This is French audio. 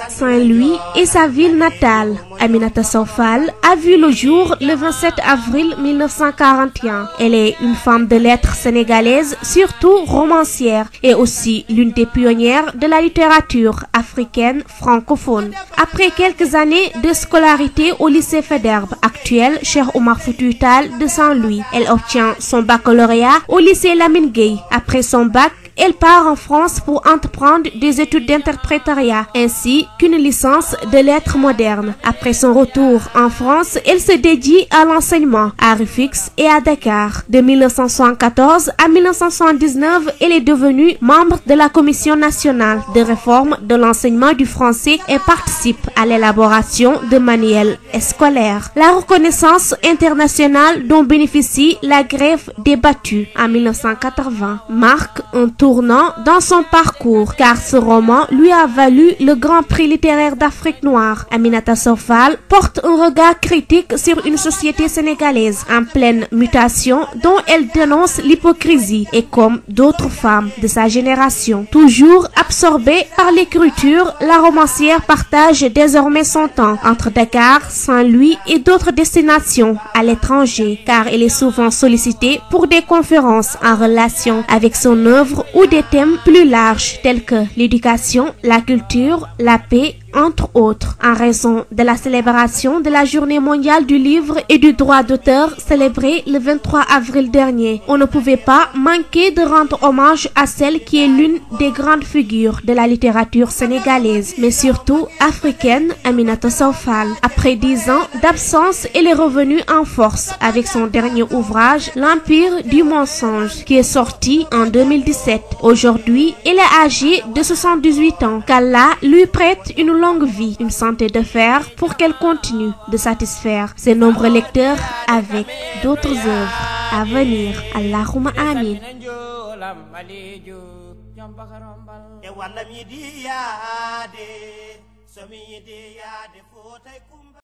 Saint-Louis est sa ville natale. Aminata Sow Fall a vu le jour le 27 avril 1941. Elle est une femme de lettres sénégalaise, surtout romancière, et aussi l'une des pionnières de la littérature africaine francophone. Après quelques années de scolarité au lycée Faidherbe, actuel Cheikh Oumar Foutiyou Tall de Saint-Louis, elle obtient son baccalauréat au lycée Lamine Gueye. Après son bac, elle part en France pour entreprendre des études d'interprétariat ainsi qu'une licence de lettres modernes. Après son retour en France, elle se dédie à l'enseignement à Rufisque et à Dakar. De 1974 à 1979, elle est devenue membre de la Commission nationale de réforme de l'enseignement du français et participe à l'élaboration de manuels scolaires. La reconnaissance internationale dont bénéficie la grève des battus en 1980 marque un tournant dans son parcours, car ce roman lui a valu le Grand Prix littéraire d'Afrique noire. Aminata Sow Fall porte un regard critique sur une société sénégalaise en pleine mutation dont elle dénonce l'hypocrisie, et comme d'autres femmes de sa génération. Toujours absorbée par l'écriture, la romancière partage désormais son temps entre Dakar, Saint-Louis et d'autres destinations à l'étranger, car elle est souvent sollicitée pour des conférences en relation avec son œuvre ou des thèmes plus larges tels que l'éducation, la culture, la paix, entre autres. En raison de la célébration de la Journée mondiale du livre et du droit d'auteur célébrée le 23 avril dernier, on ne pouvait pas manquer de rendre hommage à celle qui est l'une des grandes figures de la littérature sénégalaise, mais surtout africaine, Aminata Sow Fall. Après 10 ans d'absence, elle est revenue en force avec son dernier ouvrage, L'Empire du mensonge, qui est sorti en 2017. Aujourd'hui, elle est âgée de 78 ans. Qu'Allah lui prête une longue vie, une santé de fer pour qu'elle continue de satisfaire ses nombreux lecteurs avec d'autres œuvres à venir. Allahumma amin.